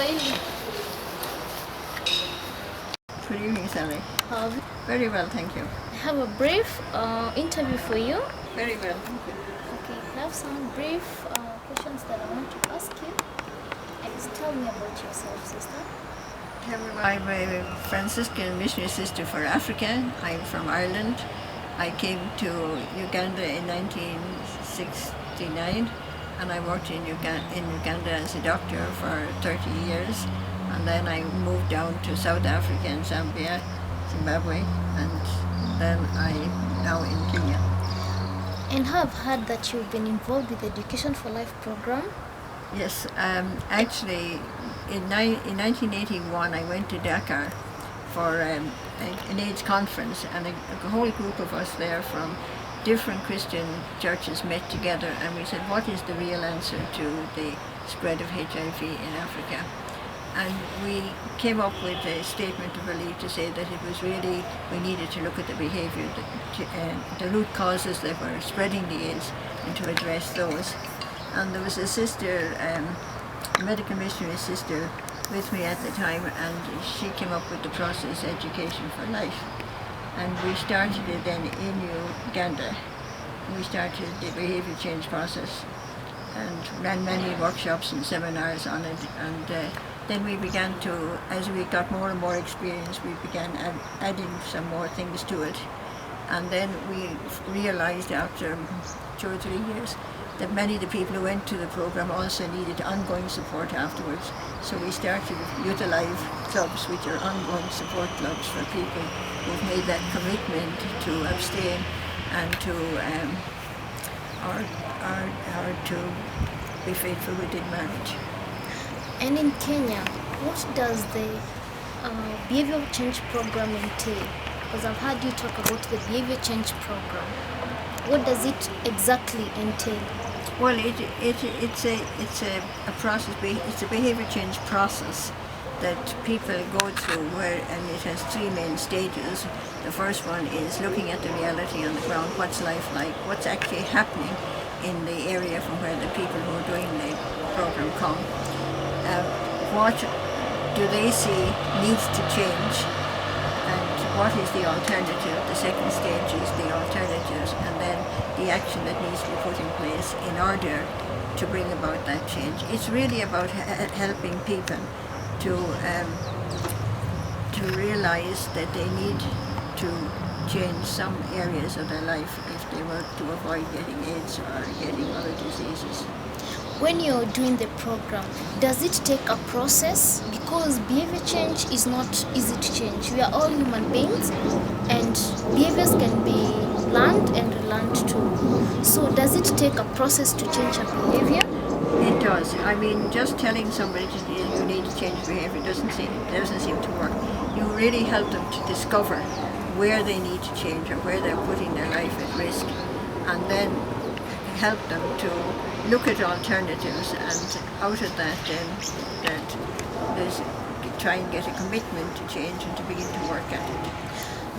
Kiswahili. Good evening, Sally. Very well, thank you. I have a brief interview for you. Very well, thank you. Okay, I have some brief questions that I want to ask you. Just tell me about yourself, sister. I'm a Franciscan missionary sister for Africa. I'm from Ireland. I came to Uganda in 1969 and I worked in Uganda as a doctor for 30 years. And then I moved down to South Africa and Zambia, Zimbabwe, and then I'm now in Kenya. And I've heard that you've been involved with the Education for Life program. Yes, actually in 1981 I went to Dakar for an AIDS conference, and a whole group of us there from different Christian churches met together and we said, what is the real answer to the spread of HIV in Africa? And we came up with a statement of belief to say that it was really, we needed to look at the behaviour, the root causes that were spreading the AIDS, and to address those. And there was a sister, a medical missionary sister with me at the time, and she came up with the process Education for Life. And we started it then in Uganda. We started the behaviour change process and ran many workshops and seminars on it. And then we began to, as we got more and more experience, we began adding some more things to it. And then we realized after 2 or 3 years that many of the people who went to the program also needed ongoing support afterwards. So we started Youth Alive clubs, which are ongoing support clubs for people who've made that commitment to abstain and to or to be faithful within marriage. And in Kenya, what does the behavior change program entail? Because I've heard you talk about the behavior change program. What does it exactly entail? Well, it's a process. It's a behavior change process that people go through, and it has 3 main stages. The first one is looking at the reality on the ground. What's life like? What's actually happening in the area from where the people who are doing the program come? What do they see needs to change, and what is the alternative? The second stage is the alternatives, and then the action that needs to be put in place in order to bring about that change. It's really about helping people to realize that they need to change some areas of their life if they were to avoid getting AIDS or getting other diseases. When you're doing the program, does it take a process? Because behavior change is not easy to change. We are all human beings and behaviors can be learned and relearned too. So does it take a process to change a behavior? It does. I mean, just telling somebody you need to change behavior doesn't seem to work. You really help them to discover where they need to change or where they're putting their life at risk, and then help them to look at alternatives, and out of that then try and get a commitment to change and to begin to work at it.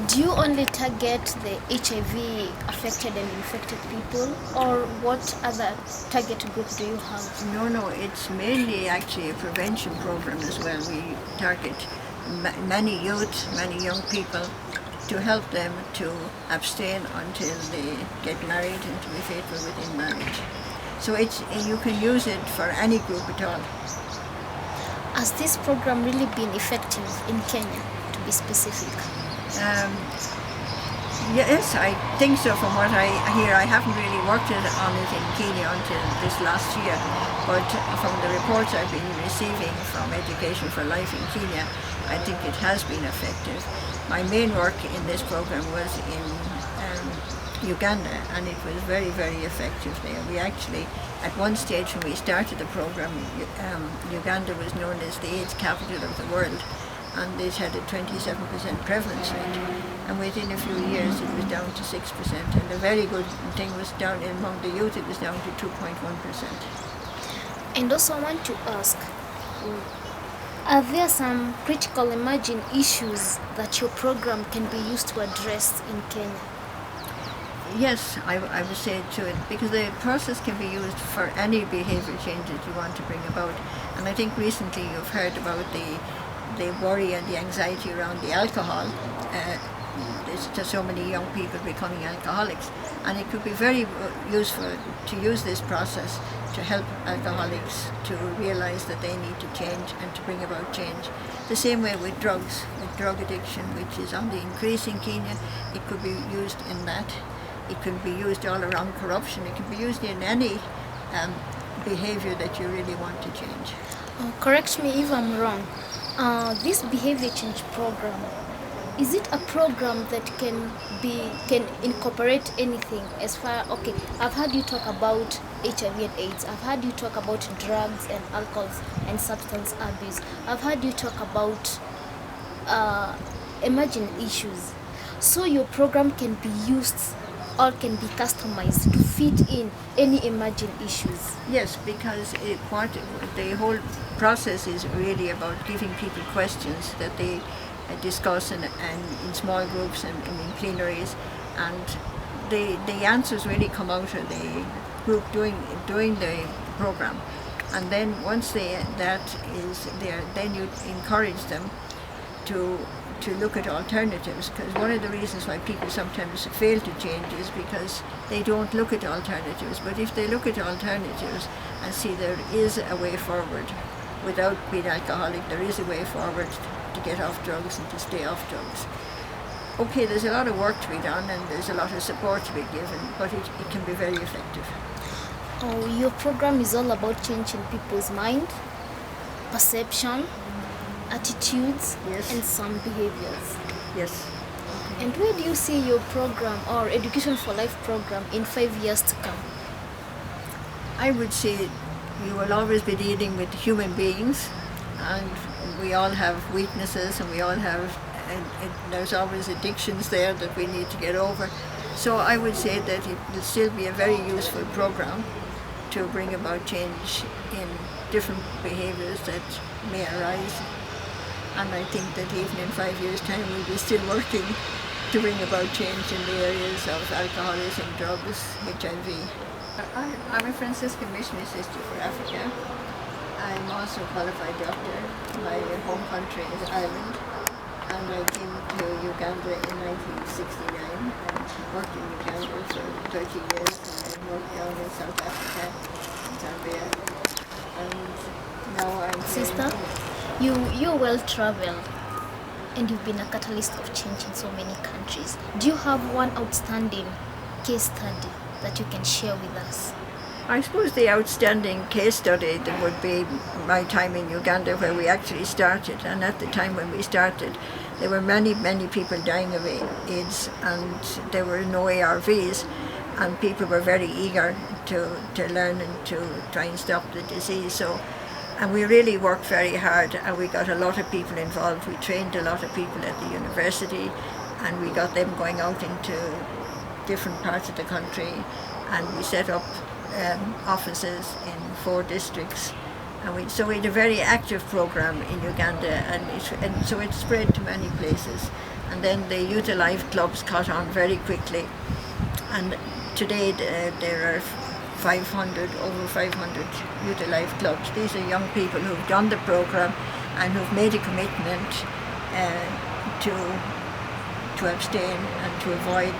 Do you only target the HIV affected and infected people, or what other target group do you have? No, it's mainly actually a prevention program as well. We target many youth, many young people, to help them to abstain until they get married and to be faithful within marriage. So you can use it for any group at all. Has this program really been effective in Kenya, to be specific? Yes, I think so. From what I hear, I haven't really worked on it in Kenya until this last year, but from the reports I've been receiving from Education for Life in Kenya, I think it has been effective. My main work in this program was in Uganda, and it was very, very effective there. We actually, at one stage when we started the program, Uganda was known as the AIDS capital of the world, and it had a 27% prevalence rate, and within a few years it was down to 6%, and the very good thing was down among the youth, it was down to 2.1%. And also I want to ask, are there some critical emerging issues that your program can be used to address in Kenya? Yes, I would say to it, because the process can be used for any behaviour changes you want to bring about. And I think recently you've heard about the worry and the anxiety around the alcohol. There's just so many young people becoming alcoholics, and it could be very useful to use this process to help alcoholics to realise that they need to change and to bring about change. The same way with drugs, with drug addiction, which is on the increase in Kenya, it could be used in that. It can be used all around corruption. It can be used in any behaviour that you really want to change. Correct me if I'm wrong. This behavior change program, is it a program that can incorporate anything as far, okay, I've heard you talk about HIV and AIDS, I've heard you talk about drugs and alcohols and substance abuse, I've heard you talk about emerging issues. So your program can be used or can be customized to fit in any emerging issues. Yes, because the whole process is really about giving people questions that they discuss and in small groups and in plenaries, and the answers really come out of the group doing the program. And then once that is there, then you encourage them to look at alternatives, because one of the reasons why people sometimes fail to change is because they don't look at alternatives. But if they look at alternatives and see there is a way forward without being alcoholic, there is a way forward to get off drugs and to stay off drugs. Okay, there's a lot of work to be done and there's a lot of support to be given, but it can be very effective. Your program is all about changing people's mind, perception, attitudes, Yes. and some behaviors. Yes. And where do you see your program or Education for Life program in 5 years to come? I would say you will always be dealing with human beings, and we all have weaknesses, and we all have, and there's always addictions there that we need to get over. So I would say that it will still be a very useful program to bring about change in different behaviours that may arise. And I think that even in 5 years' time we'll be still working to bring about change in the areas of alcoholism, drugs, HIV. I'm a Franciscan missionary sister for Africa. I'm also a qualified doctor. My home country is Ireland, and I came to Uganda in 1969 and worked in Uganda for 30 years, and then worked down in South Africa, Zambia, and now I'm Sister, you're well traveled and you've been a catalyst of change in so many countries. Do you have one outstanding case study that you can share with us? I suppose the outstanding case study that would be my time in Uganda, where we actually started. And at the time when we started, there were many, many people dying of AIDS, and there were no ARVs, and people were very eager to learn and to try and stop the disease. And we really worked very hard, and we got a lot of people involved. We trained a lot of people at the university, and we got them going out into different parts of the country, and we set up offices in 4 districts, and so we had a very active program in Uganda, and so it spread to many places. And then the Youth Alive clubs caught on very quickly, and today there are over 500 Youth Alive clubs. These are young people who've done the program and who've made a commitment to abstain and to avoid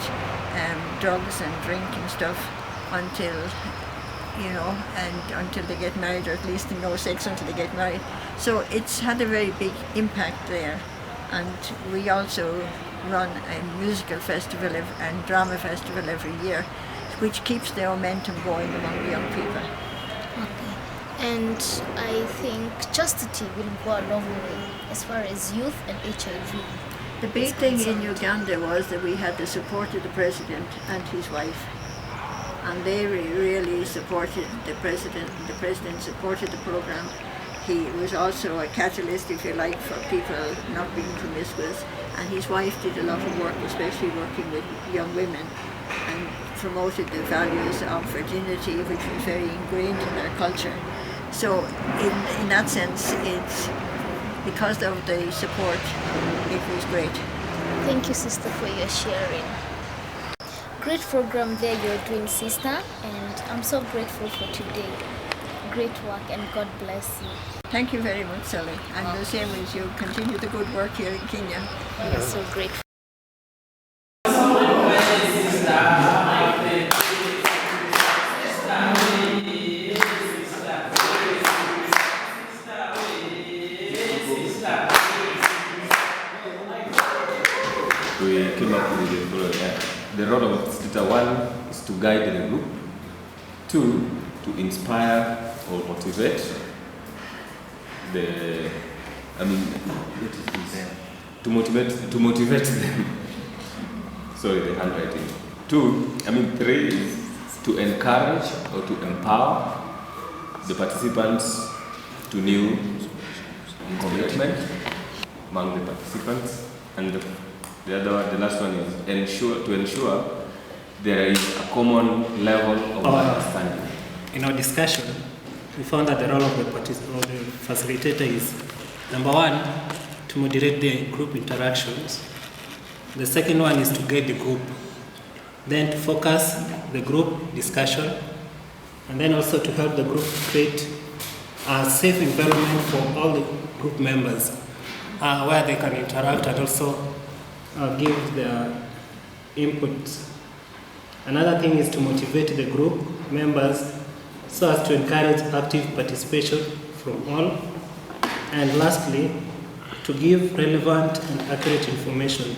drugs and drink and stuff until they get married, or at least no sex until they get married. So it's had a very big impact there. And we also run a musical festival and drama festival every year, which keeps the momentum going among the young people. Okay. And I think chastity will go a long way as far as youth and HIV. The big thing in Uganda was that we had the support of the president and his wife, and they really supported the president. The president supported the program. He was also a catalyst, if you like, for people not being promiscuous, and his wife did a lot of work, especially working with young women, and promoted the values of virginity, which was very ingrained in their culture. So in that sense, it's because of the support, it was great. Thank you, sister, for your sharing. Great program there you're doing, sister, and I'm so grateful for today. Great work, and God bless you. Thank you very much, Sally. And the same as you. Continue the good work here in Kenya. We are so grateful. We came up with the following. The role of facilitator: 1 is to guide the group, 2 to inspire or motivate to motivate them. Sorry, the handwriting. 3 is to encourage or to empower the participants to new commitment among the participants, and the last one is to ensure there is a common level of understanding. In our discussion, we found that the role of the facilitator is, number 1, to moderate the group interactions. The second one is to guide the group. Then to focus the group discussion, and then also to help the group create a safe environment for all the group members where they can interact and also give their input. Another thing is to motivate the group members so as to encourage active participation from all. And lastly, to give relevant and accurate information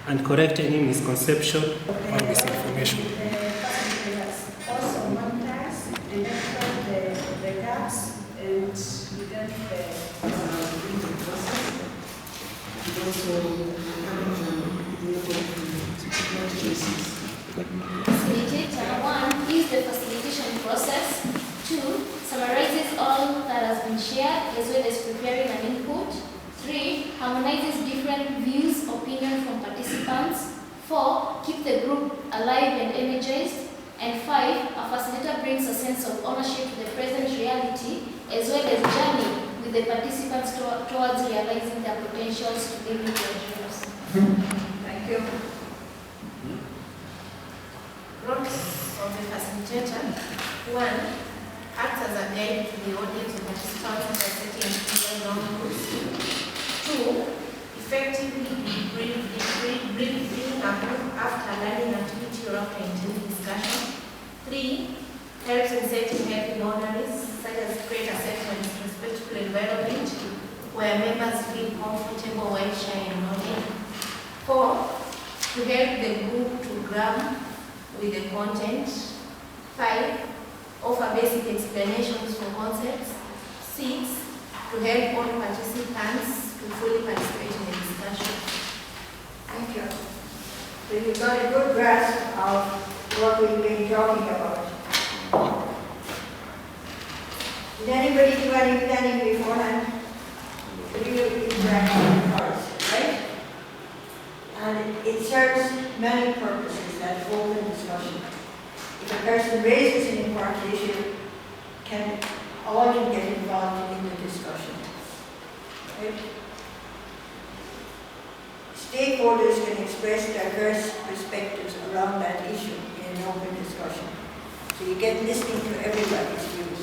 and correct any misconception or misinformation. Also one task, identify the gaps and within the process. And also Facilitator 1 is the facilitation process. 2 summarizes all that has been shared as well as preparing an input. 3 harmonizes different views, opinions from participants. 4 keep the group alive and energized. And 5 a facilitator brings a sense of ownership to the present reality as well as journey with the participants towards realizing their potentials to live their dreams. thank you. Roles of the facilitator. 1 acts as a guide to the audience and participants by setting clear norms. 2 effectively bring a group after learning activity or after intensive discussion. 3 helps in setting healthy boundaries, such as create a safe and respectful environment where members feel comfortable while sharing knowledge. 4 to help the group to grab with the content. 5 offer basic explanations for concepts. 6 to help all participants to fully participate in the discussion. Thank you. So you've got a good grasp of what we've been talking about. Did anybody do any planning beforehand? You interact cards, right? And it serves many purposes, that open discussion. If a person raises an important issue, all can get involved in the discussion. Right? Stakeholders can express diverse perspectives around that issue in an open discussion. So you get listening to everybody's views.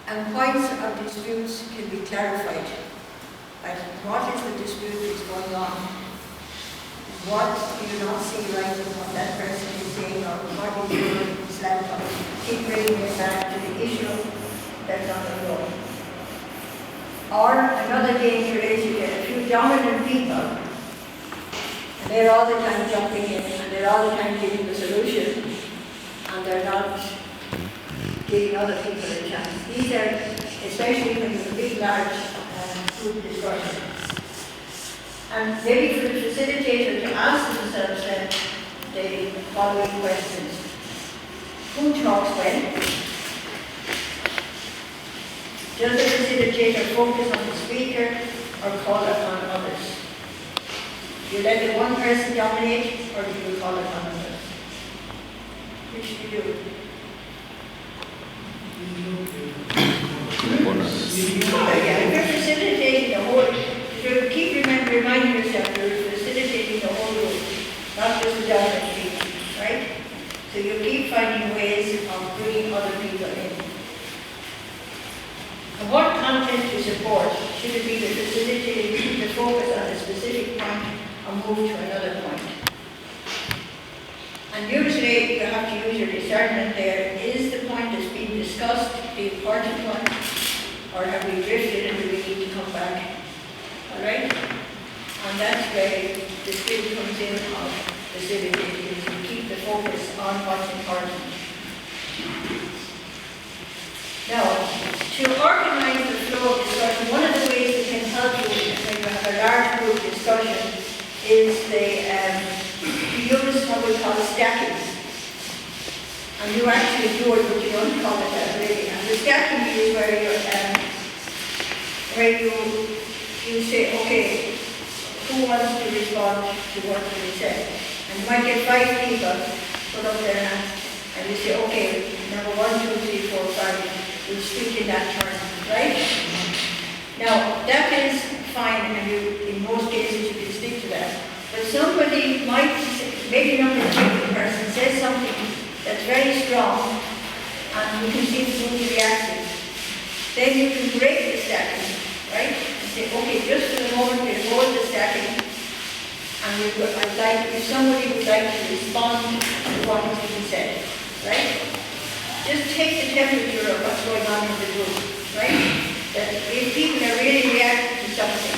And points of disputes can be clarified. Like, what is the dispute that's going on? What do you not see right in what that person is saying, or what is your slant on? Keep bringing it back to the issue that's on the road. Or another danger is you get a few dominant people, and they're all the time jumping in, and they're all the time giving the solution, and they're not giving other people a chance. These are, especially when you have a big, large group discussion. And maybe for the facilitator to ask themselves the following questions. Who talks when? Does the facilitator focus on the speaker or call upon others? Do you let the one person dominate, or do you call upon others? Which do you do? If you're facilitating the whole, if you keep reminding yourself you're facilitating the whole group, not just the keep finding ways of bringing other people in. And what content to support? Should it be the facilitator keep the focus on a specific point or move to another point? And usually you have to use your discernment there. Is the point that's being discussed the important one? Or have we drifted and do we need to come back? Alright? And that's where the skill comes in of facilitating, is to keep the focus on what's important. Now, to organize the flow of discussion, one of the ways that can help you when you have a large group discussion is to use what we call stacking. And you actually do it, but you don't call it that really. And the stacking is where you say, okay, who wants to respond to what we said? And you might get 5 people put up their hands, and you say, okay, number 1, 2, 3, 4, 5. We'll speak in that turn, right? Now, that is fine, and in most cases you can stick to that. But somebody might, maybe not a particular person, says something that's very strong, and you can see who's reacting. Then you can break the stacking, right? And say, okay, just for the moment, we'll hold the stacking, and I'd like, if somebody would like to respond to what has been said, right? Just take the temperature of what's going on in the group, right? That if people are really reacting to something,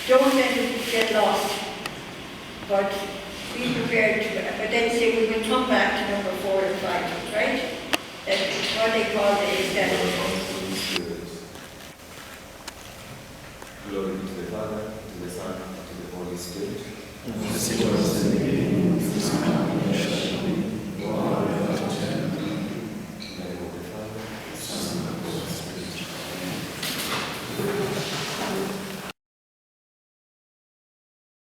don't let it get lost, but be prepared to, but then say we will come back to number 4 and 5, right? That's what they call the extended. Glory to the Father, to the Son, and to the Holy Spirit.